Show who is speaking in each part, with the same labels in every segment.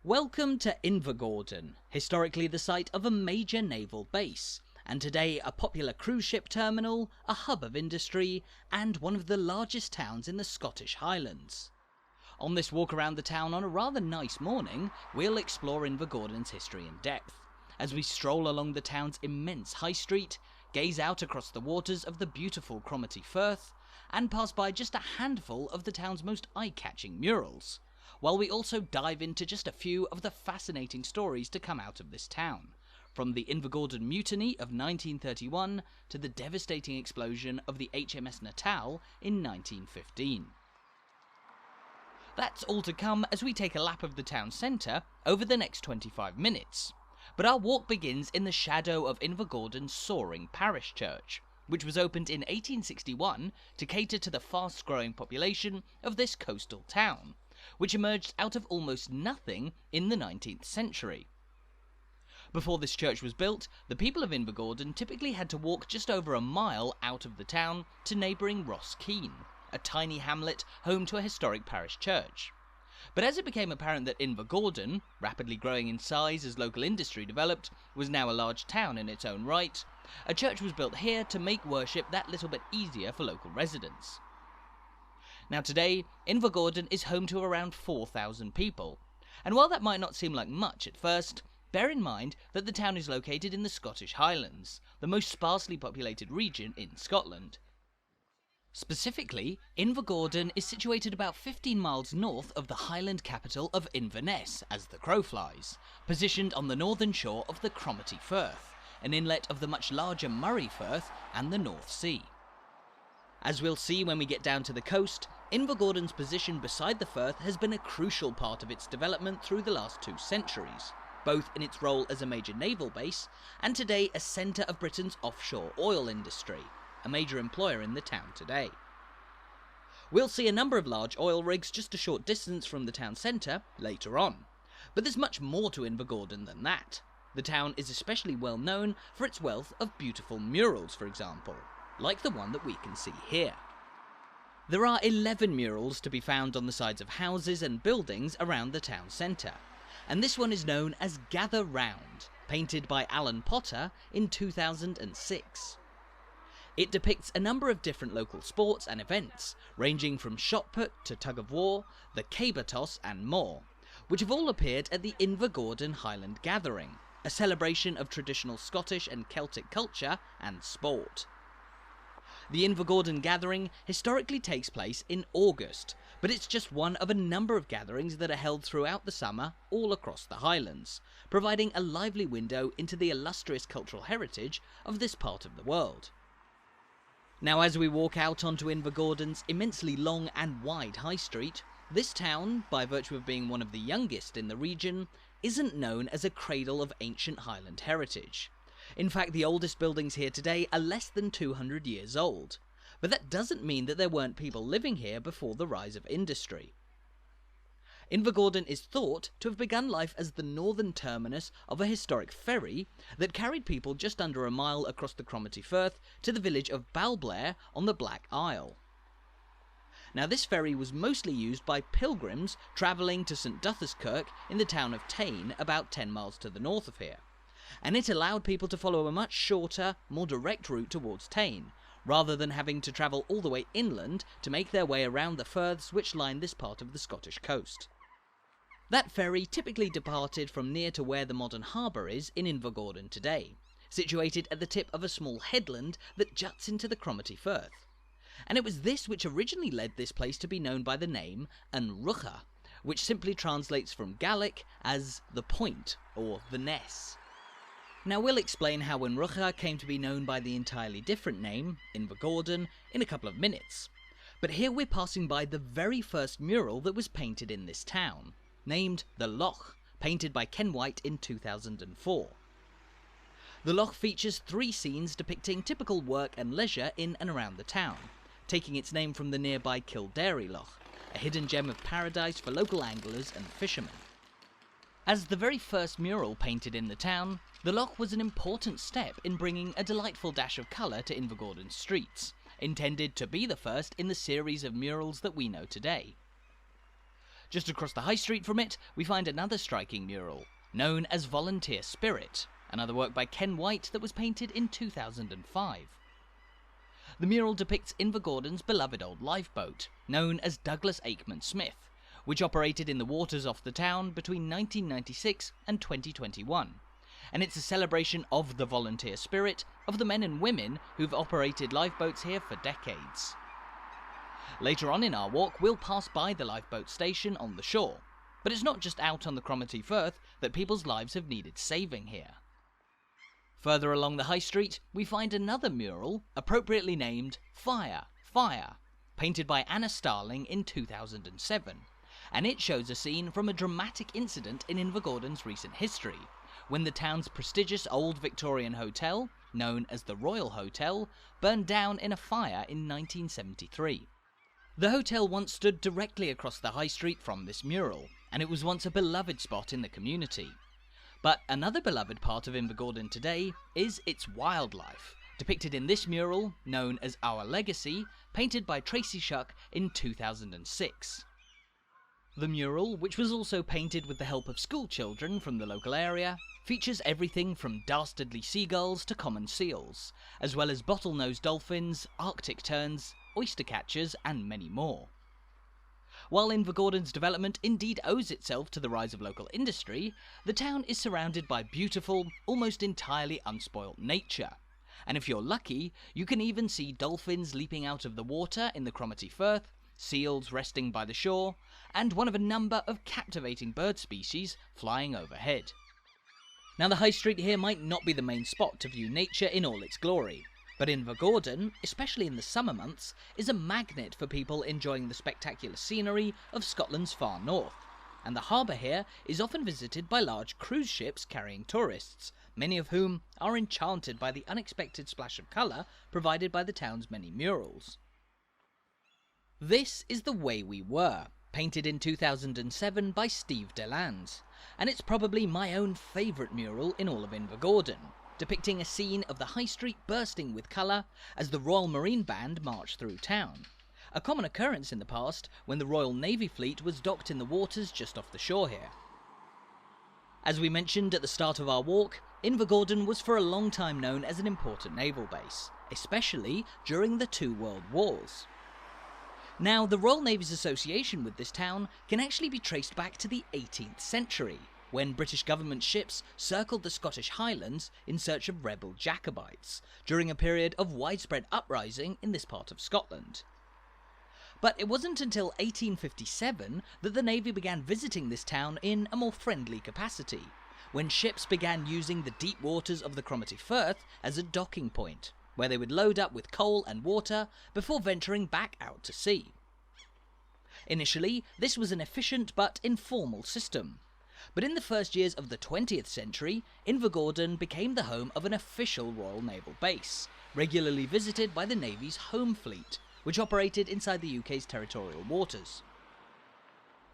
Speaker 1: Welcome to Invergordon, historically the site of a major naval base, and today a popular cruise ship terminal, a hub of industry, and one of the largest towns in the Scottish Highlands. On this walk around the town on a rather nice morning, we'll explore Invergordon's history in depth, as we stroll along the town's immense high street, gaze out across the waters of the beautiful Cromarty Firth, and pass by just a handful of the town's most eye-catching murals, while we also dive into just a few of the fascinating stories to come out of this town, from the Invergordon Mutiny of 1931 to the devastating explosion of the HMS Natal in 1915. That's all to come as we take a lap of the town centre over the next 25 minutes, but our walk begins in the shadow of Invergordon's soaring Parish church, which was opened in 1861 to cater to the fast-growing population of this coastal town, which emerged out of almost nothing in the 19th century. Before this church was built, the people of Invergordon typically had to walk just over a mile out of the town to neighbouring Ross Keene, a tiny hamlet home to a historic parish church. But as it became apparent that Invergordon, rapidly growing in size as local industry developed, was now a large town in its own right, a church was built here to make worship that little bit easier for local residents. Now today, Invergordon is home to around 4,000 people, and while that might not seem like much at first, bear in mind that the town is located in the Scottish Highlands, the most sparsely populated region in Scotland. Specifically, Invergordon is situated about 15 miles north of the Highland capital of Inverness, as the crow flies, positioned on the northern shore of the Cromarty Firth, an inlet of the much larger Moray Firth and the North Sea. As we'll see when we get down to the coast, Invergordon's position beside the Firth has been a crucial part of its development through the last 2 centuries, both in its role as a major naval base and today a centre of Britain's offshore oil industry, a major employer in the town today. We'll see a number of large oil rigs just a short distance from the town centre later on, but there's much more to Invergordon than that. The town is especially well known for its wealth of beautiful murals, for example, like the one that we can see here. There are 11 murals to be found on the sides of houses and buildings around the town centre, and this one is known as Gather Round, painted by Alan Potter in 2006. It depicts a number of different local sports and events, ranging from shot put to tug of war, the caber toss and more, which have all appeared at the Invergordon Highland Gathering, a celebration of traditional Scottish and Celtic culture and sport. The Invergordon Gathering historically takes place in August, but it's just one of a number of gatherings that are held throughout the summer all across the Highlands, providing a lively window into the illustrious cultural heritage of this part of the world. Now, as we walk out onto Invergordon's immensely long and wide high street, this town, by virtue of being one of the youngest in the region, isn't known as a cradle of ancient Highland heritage. In fact, the oldest buildings here today are less than 200 years old, but that doesn't mean that there weren't people living here before the rise of industry. Invergordon is thought to have begun life as the northern terminus of a historic ferry that carried people just under a mile across the Cromarty Firth to the village of Balblair on the Black Isle. Now, this ferry was mostly used by pilgrims travelling to St Duthas Kirk in the town of Tain, about 10 miles to the north of here, and it allowed people to follow a much shorter, more direct route towards Tain, rather than having to travel all the way inland to make their way around the firths which line this part of the Scottish coast. That ferry typically departed from near to where the modern harbour is in Invergordon today, situated at the tip of a small headland that juts into the Cromarty Firth. And it was this which originally led this place to be known by the name Invergordon, which simply translates from Gaelic as the point or the ness. Now, we'll explain how Invergordon came to be known by the entirely different name, Invergordon, in a couple of minutes. But here we're passing by the very first mural that was painted in this town, named The Loch, painted by Ken White in 2004. The Loch features 3 scenes depicting typical work and leisure in and around the town, taking its name from the nearby Kildare Loch, a hidden gem of paradise for local anglers and fishermen. As the very first mural painted in the town, the Loch was an important step in bringing a delightful dash of colour to Invergordon streets, intended to be the first in the series of murals that we know today. Just across the high street from it, we find another striking mural, known as Volunteer Spirit, another work by Ken White that was painted in 2005. The mural depicts Invergordon's beloved old lifeboat, known as Douglas Aikman Smith, which operated in the waters off the town between 1996 and 2021. And it's a celebration of the volunteer spirit of the men and women who've operated lifeboats here for decades. Later on in our walk, we'll pass by the lifeboat station on the shore, but it's not just out on the Cromarty Firth that people's lives have needed saving here. Further along the high street, we find another mural, appropriately named Fire, Fire, painted by Anna Starling in 2007, and it shows a scene from a dramatic incident in Invergordon's recent history, when the town's prestigious old Victorian hotel, known as the Royal Hotel, burned down in a fire in 1973. The hotel once stood directly across the high street from this mural, and it was once a beloved spot in the community. But another beloved part of Invergordon today is its wildlife, depicted in this mural, known as Our Legacy, painted by Tracy Shuck in 2006. The mural, which was also painted with the help of school children from the local area, features everything from dastardly seagulls to common seals, as well as bottlenose dolphins, Arctic terns, oyster catchers, and many more. While Invergordon's development indeed owes itself to the rise of local industry, the town is surrounded by beautiful, almost entirely unspoilt nature. And if you're lucky, you can even see dolphins leaping out of the water in the Cromarty Firth, seals resting by the shore, and one of a number of captivating bird species flying overhead. Now, the high street here might not be the main spot to view nature in all its glory, but Invergordon, especially in the summer months, is a magnet for people enjoying the spectacular scenery of Scotland's far north, and the harbour here is often visited by large cruise ships carrying tourists, many of whom are enchanted by the unexpected splash of colour provided by the town's many murals. This is The Way We Were, painted in 2007 by Steve Delands, and it's probably my own favourite mural in all of Invergordon, depicting a scene of the high street bursting with colour as the Royal Marine Band marched through town, a common occurrence in the past when the Royal Navy fleet was docked in the waters just off the shore here. As we mentioned at the start of our walk, Invergordon was for a long time known as an important naval base, especially during the two World Wars. Now, the Royal Navy's association with this town can actually be traced back to the 18th century, when British government ships circled the Scottish Highlands in search of rebel Jacobites, during a period of widespread uprising in this part of Scotland. But it wasn't until 1857 that the Navy began visiting this town in a more friendly capacity, when ships began using the deep waters of the Cromarty Firth as a docking point, where they would load up with coal and water before venturing back out to sea. Initially, this was an efficient but informal system, but in the first years of the 20th century, Invergordon became the home of an official Royal Naval base, regularly visited by the Navy's Home Fleet, which operated inside the UK's territorial waters.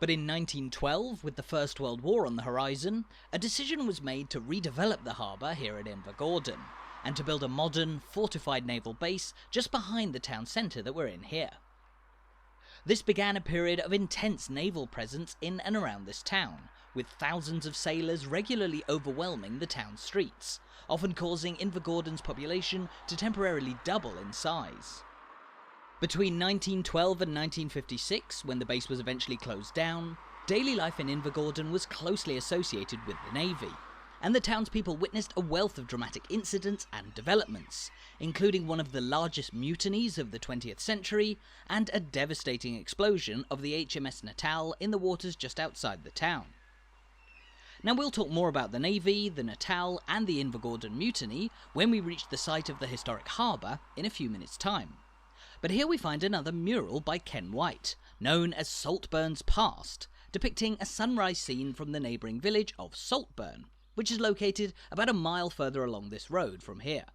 Speaker 1: But in 1912, with the First World War on the horizon, a decision was made to redevelop the harbour here at Invergordon, and to build a modern, fortified naval base just behind the town centre that we're in here. This began a period of intense naval presence in and around this town, with thousands of sailors regularly overwhelming the town's streets, often causing Invergordon's population to temporarily double in size. Between 1912 and 1956, when the base was eventually closed down, daily life in Invergordon was closely associated with the Navy, and the townspeople witnessed a wealth of dramatic incidents and developments, including one of the largest mutinies of the 20th century, and a devastating explosion of the HMS Natal in the waters just outside the town. Now, we'll talk more about the Navy, the Natal, and the Invergordon Mutiny when we reach the site of the historic harbour in a few minutes' time. But here we find another mural by Ken White, known as Saltburn's Past, depicting a sunrise scene from the neighbouring village of Saltburn, which is located about a mile further along this road from here.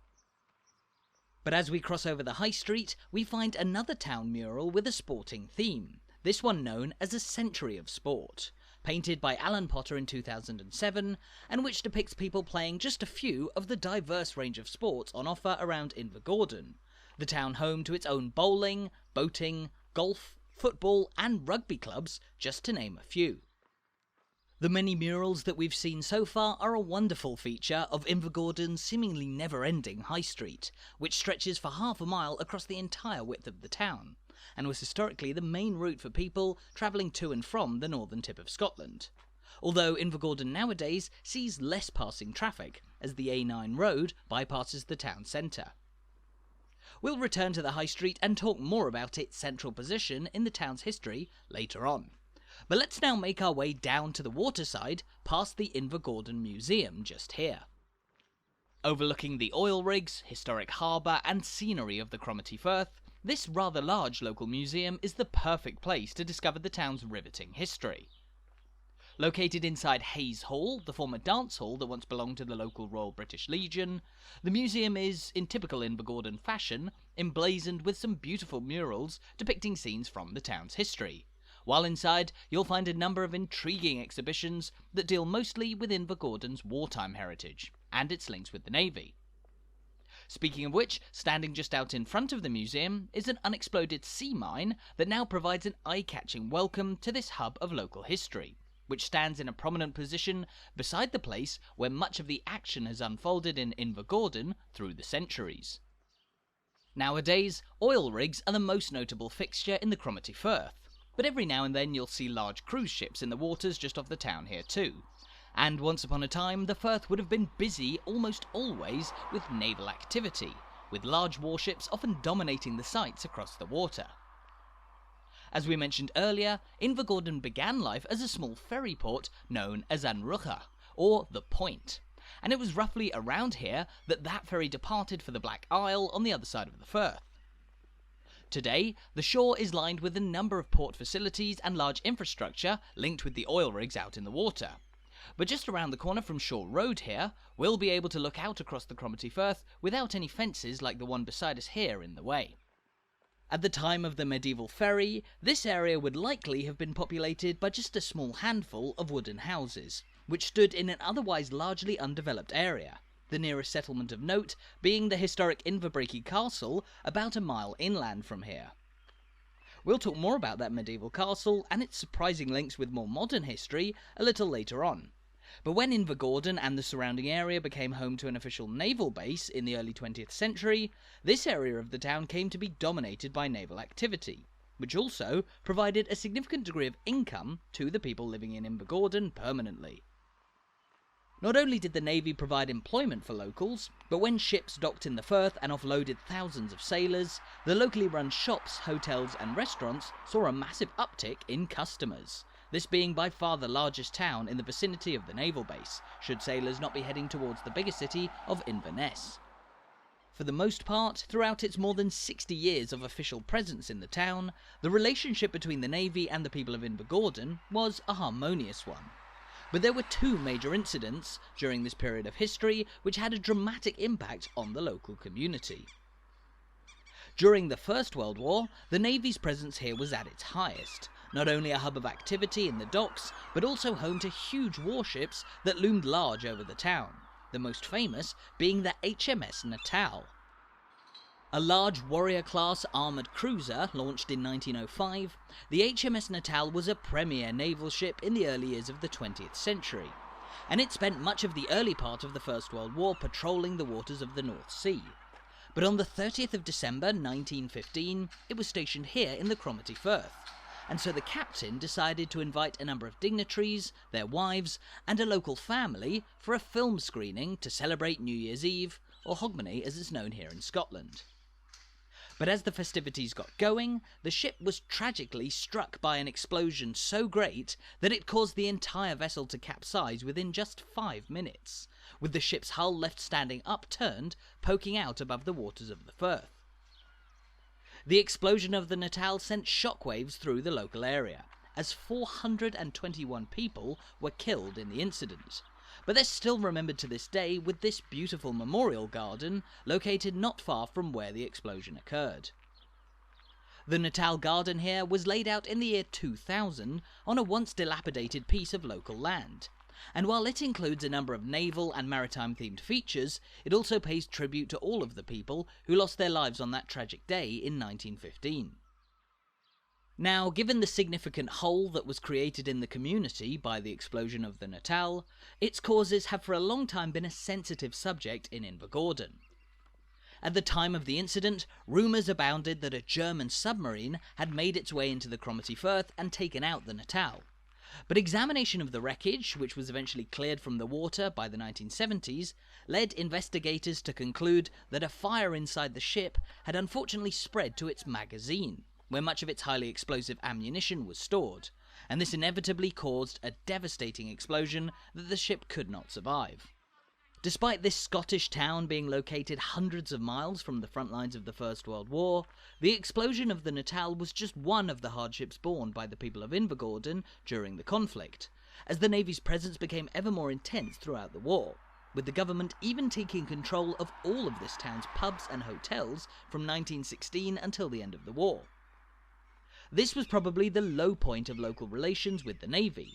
Speaker 1: But as we cross over the high street, we find another town mural with a sporting theme, this one known as A Century of Sport, painted by Alan Potter in 2007, and which depicts people playing just a few of the diverse range of sports on offer around Invergordon, the town home to its own bowling, boating, golf, football and rugby clubs, just to name a few. The many murals that we've seen so far are a wonderful feature of Invergordon's seemingly never-ending high street, which stretches for half a mile across the entire width of the town, and was historically the main route for people travelling to and from the northern tip of Scotland. Although Invergordon nowadays sees less passing traffic, as the A9 road bypasses the town centre. We'll return to the high street and talk more about its central position in the town's history later on. But let's now make our way down to the waterside, past the Invergordon Museum just here. Overlooking the oil rigs, historic harbour and scenery of the Cromarty Firth, this rather large local museum is the perfect place to discover the town's riveting history. Located inside Hayes Hall, the former dance hall that once belonged to the local Royal British Legion, the museum is, in typical Invergordon fashion, emblazoned with some beautiful murals depicting scenes from the town's history. While inside, you'll find a number of intriguing exhibitions that deal mostly with Invergordon's wartime heritage, and its links with the Navy. Speaking of which, standing just out in front of the museum is an unexploded sea mine that now provides an eye-catching welcome to this hub of local history, which stands in a prominent position beside the place where much of the action has unfolded in Invergordon through the centuries. Nowadays, oil rigs are the most notable fixture in the Cromarty Firth, but every now and then you'll see large cruise ships in the waters just off the town here too. And once upon a time, the Firth would have been busy almost always with naval activity, with large warships often dominating the sights across the water. As we mentioned earlier, Invergordon began life as a small ferry port known as Anrucha, or the Point, and it was roughly around here that ferry departed for the Black Isle on the other side of the Firth. Today, the shore is lined with a number of port facilities and large infrastructure linked with the oil rigs out in the water. But just around the corner from Shore Road here, we'll be able to look out across the Cromarty Firth without any fences like the one beside us here in the way. At the time of the medieval ferry, this area would likely have been populated by just a small handful of wooden houses, which stood in an otherwise largely undeveloped area, the nearest settlement of note being the historic Invergordon Castle about a mile inland from here. We'll talk more about that medieval castle and its surprising links with more modern history a little later on. But when Invergordon and the surrounding area became home to an official naval base in the early 20th century, this area of the town came to be dominated by naval activity, which also provided a significant degree of income to the people living in Invergordon permanently. Not only did the Navy provide employment for locals, but when ships docked in the Firth and offloaded thousands of sailors, the locally run shops, hotels and restaurants saw a massive uptick in customers, this being by far the largest town in the vicinity of the naval base, should sailors not be heading towards the bigger city of Inverness. For the most part, throughout its more than 60 years of official presence in the town, the relationship between the Navy and the people of Invergordon was a harmonious one. But there were two major incidents during this period of history which had a dramatic impact on the local community. During the First World War, the Navy's presence here was at its highest, not only a hub of activity in the docks, but also home to huge warships that loomed large over the town, the most famous being the HMS Natal. A large warrior-class armoured cruiser launched in 1905, the HMS Natal was a premier naval ship in the early years of the 20th century, and it spent much of the early part of the First World War patrolling the waters of the North Sea. But on the 30th of December 1915, it was stationed here in the Cromarty Firth, and so the captain decided to invite a number of dignitaries, their wives, and a local family for a film screening to celebrate New Year's Eve, or Hogmanay as it's known here in Scotland. But as the festivities got going, the ship was tragically struck by an explosion so great that it caused the entire vessel to capsize within just 5 minutes, with the ship's hull left standing upturned, poking out above the waters of the Firth. The explosion of the Natal sent shockwaves through the local area, as 421 people were killed in the incident. But they're still remembered to this day with this beautiful memorial garden located not far from where the explosion occurred. The Natal Garden here was laid out in the year 2000 on a once dilapidated piece of local land, and while it includes a number of naval and maritime themed features, it also pays tribute to all of the people who lost their lives on that tragic day in 1915. Now, given the significant hole that was created in the community by the explosion of the Natal, its causes have for a long time been a sensitive subject in Invergordon. At the time of the incident, rumours abounded that a German submarine had made its way into the Cromarty Firth and taken out the Natal. But examination of the wreckage, which was eventually cleared from the water by the 1970s, led investigators to conclude that a fire inside the ship had unfortunately spread to its magazine, where much of its highly explosive ammunition was stored, and this inevitably caused a devastating explosion that the ship could not survive. Despite this Scottish town being located hundreds of miles from the front lines of the First World War, the explosion of the Natal was just one of the hardships borne by the people of Invergordon during the conflict, as the Navy's presence became ever more intense throughout the war, with the government even taking control of all of this town's pubs and hotels from 1916 until the end of the war. This was probably the low point of local relations with the Navy,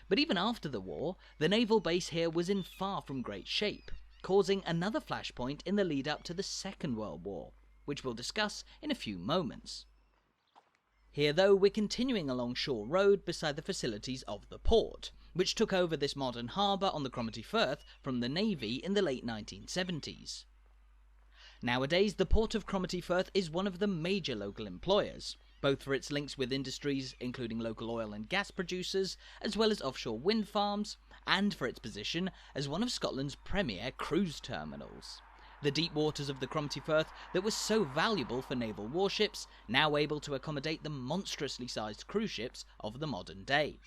Speaker 1: but even after the war, the naval base here was in far from great shape, causing another flashpoint in the lead-up to the Second World War, which we'll discuss in a few moments. Here though, we're continuing along Shore Road beside the facilities of the port, which took over this modern harbour on the Cromarty Firth from the Navy in the late 1970s. Nowadays, the port of Cromarty Firth is one of the major local employers, both for its links with industries including local oil and gas producers, as well as offshore wind farms, and for its position as one of Scotland's premier cruise terminals. The deep waters of the Cromarty Firth that was so valuable for naval warships, now able to accommodate the monstrously sized cruise ships of the modern day.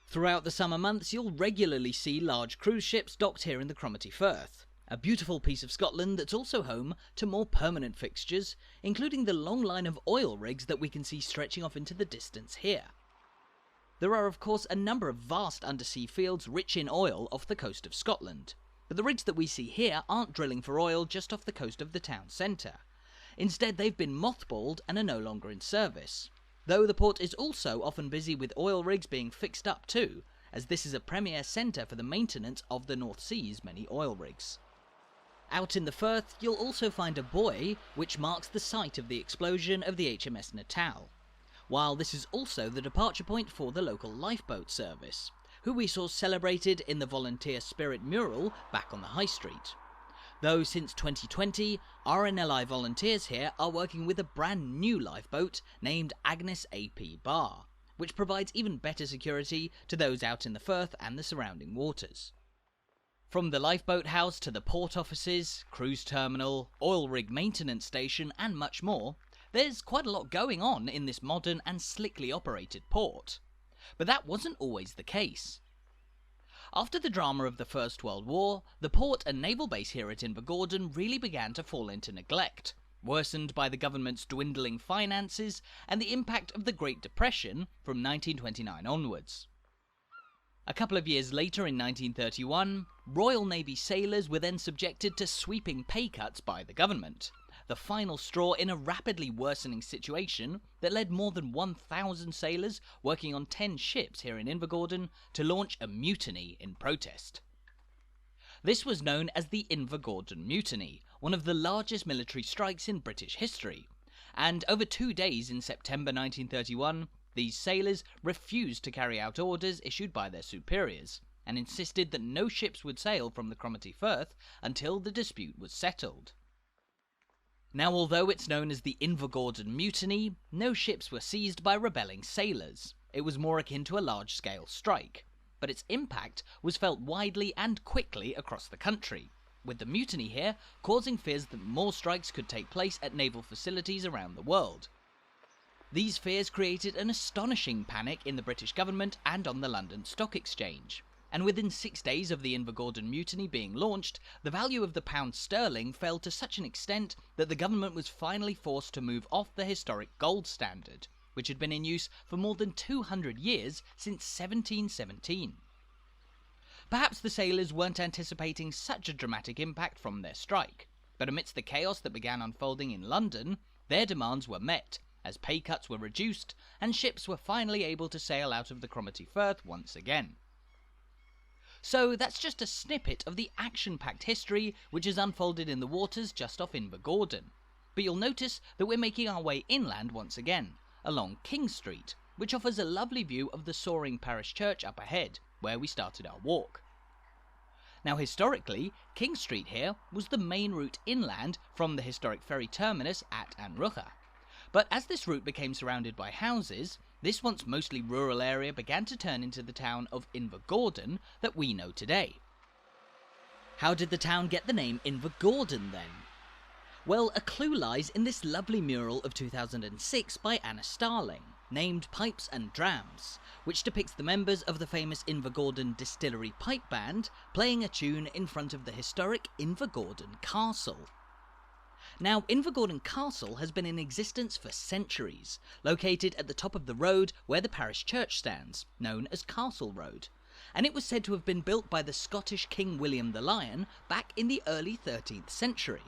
Speaker 1: Throughout the summer months, you'll regularly see large cruise ships docked here in the Cromarty Firth, a beautiful piece of Scotland that's also home to more permanent fixtures, including the long line of oil rigs that we can see stretching off into the distance here. There are of course a number of vast undersea fields rich in oil off the coast of Scotland, but the rigs that we see here aren't drilling for oil just off the coast of the town centre. Instead, they've been mothballed and are no longer in service, though the port is also often busy with oil rigs being fixed up too, as this is a premier centre for the maintenance of the North Sea's many oil rigs. Out in the Firth, you'll also find a buoy which marks the site of the explosion of the HMS Natal, while this is also the departure point for the local lifeboat service, who we saw celebrated in the volunteer spirit mural back on the High Street. Though since 2020, RNLI volunteers here are working with a brand new lifeboat named Agnes AP Bar, which provides even better security to those out in the Firth and the surrounding waters. From the lifeboat house to the port offices, cruise terminal, oil rig maintenance station and much more, there's quite a lot going on in this modern and slickly operated port. But that wasn't always the case. After the drama of the First World War, the port and naval base here at Invergordon really began to fall into neglect, worsened by the government's dwindling finances and the impact of the Great Depression from 1929 onwards. A couple of years later in 1931, Royal Navy sailors were then subjected to sweeping pay cuts by the government, the final straw in a rapidly worsening situation that led more than 1,000 sailors working on 10 ships here in Invergordon to launch a mutiny in protest. This was known as the Invergordon Mutiny, one of the largest military strikes in British history, and over 2 days in September 1931, these sailors refused to carry out orders issued by their superiors, and insisted that no ships would sail from the Cromarty Firth until the dispute was settled. Now, although it's known as the Invergordon Mutiny, no ships were seized by rebelling sailors. It was more akin to a large-scale strike, but its impact was felt widely and quickly across the country, with the mutiny here causing fears that more strikes could take place at naval facilities around the world. These fears created an astonishing panic in the British government and on the London Stock Exchange, and within 6 days of the Invergordon Mutiny being launched, the value of the pound sterling fell to such an extent that the government was finally forced to move off the historic gold standard, which had been in use for more than 200 years since 1717. Perhaps the sailors weren't anticipating such a dramatic impact from their strike, but amidst the chaos that began unfolding in London, their demands were met, as pay cuts were reduced and ships were finally able to sail out of the Cromarty Firth once again. So that's just a snippet of the action-packed history which has unfolded in the waters just off Invergordon. But you'll notice that we're making our way inland once again, along King Street, which offers a lovely view of the soaring parish church up ahead, where we started our walk. Now historically, King Street here was the main route inland from the historic ferry terminus at Anrucha. But as this route became surrounded by houses, this once mostly rural area began to turn into the town of Invergordon that we know today. How did the town get the name Invergordon then? Well, a clue lies in this lovely mural of 2006 by Anna Starling, named Pipes and Drams, which depicts the members of the famous Invergordon Distillery Pipe Band playing a tune in front of the historic Invergordon Castle. Now, Invergordon Castle has been in existence for centuries, located at the top of the road where the parish church stands, known as Castle Road, and it was said to have been built by the Scottish King William the Lion back in the early 13th century.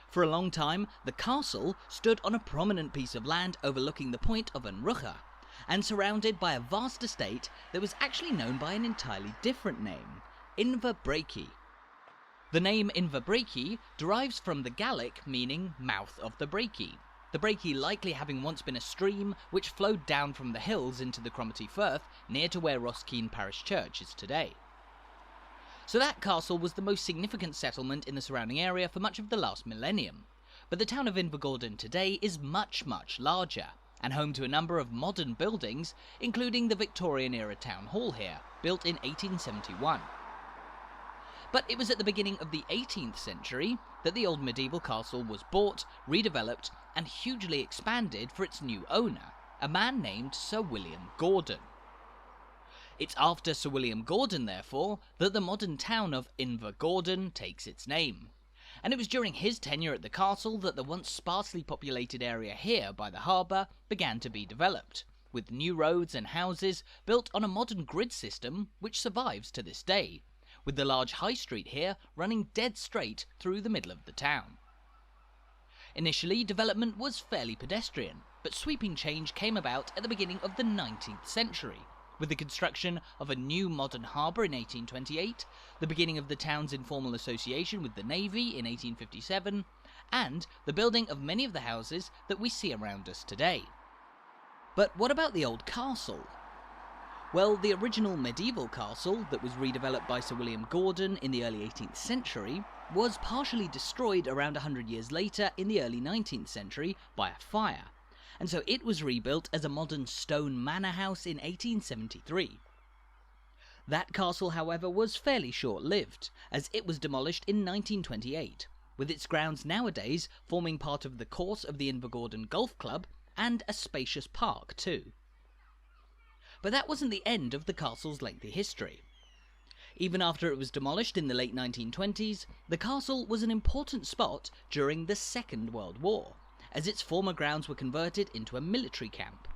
Speaker 1: For a long time, the castle stood on a prominent piece of land overlooking the point of Anrucha, and surrounded by a vast estate that was actually known by an entirely different name, Inverbrake. The name Inverbrake derives from the Gaelic meaning mouth of the Brakey, the Brakey likely having once been a stream which flowed down from the hills into the Cromarty Firth near to where Roskeen Parish Church is today. So that castle was the most significant settlement in the surrounding area for much of the last millennium, but the town of Invergordon today is much, much larger, and home to a number of modern buildings, including the Victorian-era town hall here, built in 1871. But it was at the beginning of the 18th century that the old medieval castle was bought, redeveloped, and hugely expanded for its new owner, a man named Sir William Gordon. It's after Sir William Gordon, therefore, that the modern town of Invergordon takes its name. And it was during his tenure at the castle that the once sparsely populated area here by the harbour began to be developed, with new roads and houses built on a modern grid system which survives to this day, with the large high street here running dead straight through the middle of the town. Initially, development was fairly pedestrian, but sweeping change came about at the beginning of the 19th century, with the construction of a new modern harbour in 1828, the beginning of the town's informal association with the Navy in 1857, and the building of many of the houses that we see around us today. But what about the old castle? Well, the original medieval castle that was redeveloped by Sir William Gordon in the early 18th century was partially destroyed around 100 years later in the early 19th century by a fire, and so it was rebuilt as a modern stone manor house in 1873. That castle, however, was fairly short-lived, as it was demolished in 1928, with its grounds nowadays forming part of the course of the Invergordon Golf Club and a spacious park too. But that wasn't the end of the castle's lengthy history. Even after it was demolished in the late 1920s, the castle was an important spot during the Second World War, as its former grounds were converted into a military camp.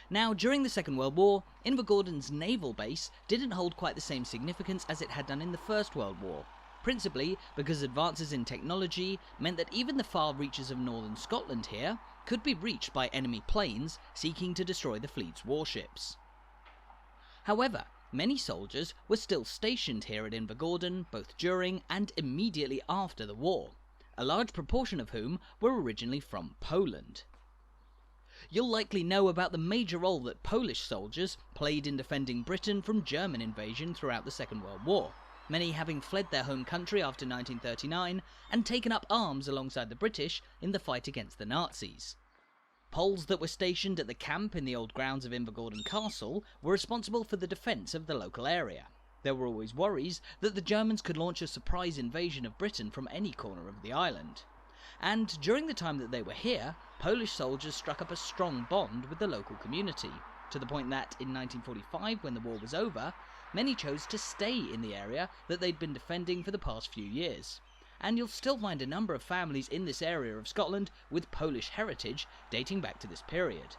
Speaker 1: Now, during the Second World War, Invergordon's naval base didn't hold quite the same significance as it had done in the First World War, principally because advances in technology meant that even the far reaches of northern Scotland here could be reached by enemy planes seeking to destroy the fleet's warships. However, many soldiers were still stationed here at Invergordon both during and immediately after the war, a large proportion of whom were originally from Poland. You'll likely know about the major role that Polish soldiers played in defending Britain from German invasion throughout the Second World War, many having fled their home country after 1939 and taken up arms alongside the British in the fight against the Nazis. Poles that were stationed at the camp in the old grounds of Invergordon Castle were responsible for the defence of the local area. There were always worries that the Germans could launch a surprise invasion of Britain from any corner of the island. And during the time that they were here, Polish soldiers struck up a strong bond with the local community, to the point that in 1945, when the war was over, many chose to stay in the area that they'd been defending for the past few years. And you'll still find a number of families in this area of Scotland with Polish heritage dating back to this period.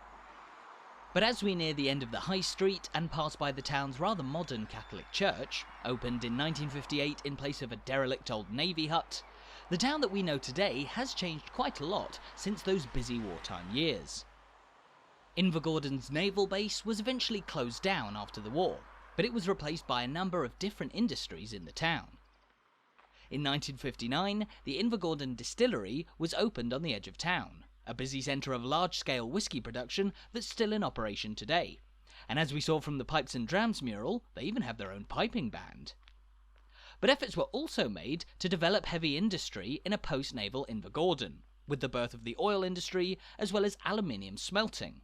Speaker 1: But as we near the end of the High Street and pass by the town's rather modern Catholic church, opened in 1958 in place of a derelict old Navy hut, the town that we know today has changed quite a lot since those busy wartime years. Invergordon's naval base was eventually closed down after the war, but it was replaced by a number of different industries in the town. In 1959, the Invergordon Distillery was opened on the edge of town, a busy centre of large-scale whisky production that's still in operation today. And as we saw from the Pipes and Drams mural, they even have their own piping band. But efforts were also made to develop heavy industry in a post-naval Invergordon, with the birth of the oil industry as well as aluminium smelting.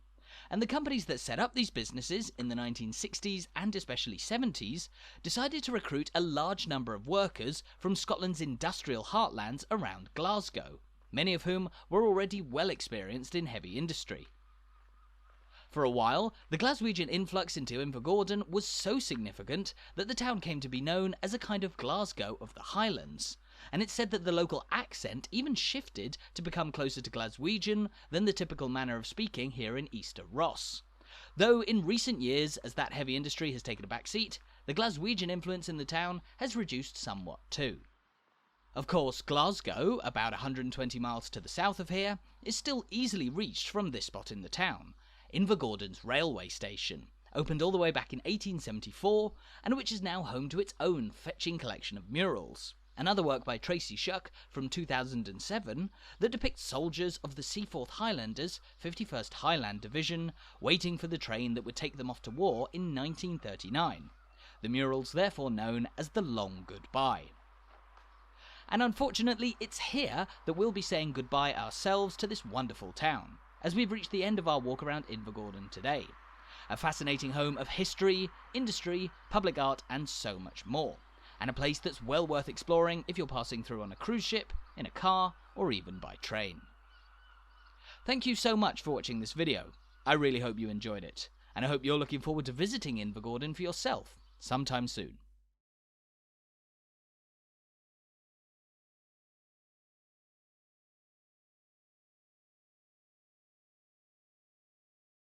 Speaker 1: And the companies that set up these businesses in the 1960s and especially 70s decided to recruit a large number of workers from Scotland's industrial heartlands around Glasgow, many of whom were already well experienced in heavy industry. For a while, the Glaswegian influx into Invergordon was so significant that the town came to be known as a kind of Glasgow of the Highlands, and it's said that the local accent even shifted to become closer to Glaswegian than the typical manner of speaking here in Easter Ross. Though in recent years, as that heavy industry has taken a back seat, the Glaswegian influence in the town has reduced somewhat too. Of course, Glasgow, about 120 miles to the south of here, is still easily reached from this spot in the town, Invergordon's railway station, opened all the way back in 1874, and which is now home to its own fetching collection of murals. Another work by Tracy Shuck from 2007 that depicts soldiers of the Seaforth Highlanders, 51st Highland Division, waiting for the train that would take them off to war in 1939. The mural's therefore known as the Long Goodbye. And unfortunately, it's here that we'll be saying goodbye ourselves to this wonderful town, as we've reached the end of our walk around Invergordon today. A fascinating home of history, industry, public art and so much more. And a place that's well worth exploring if you're passing through on a cruise ship, in a car, or even by train. Thank you so much for watching this video. I really hope you enjoyed it, and I hope you're looking forward to visiting Invergordon for yourself sometime soon.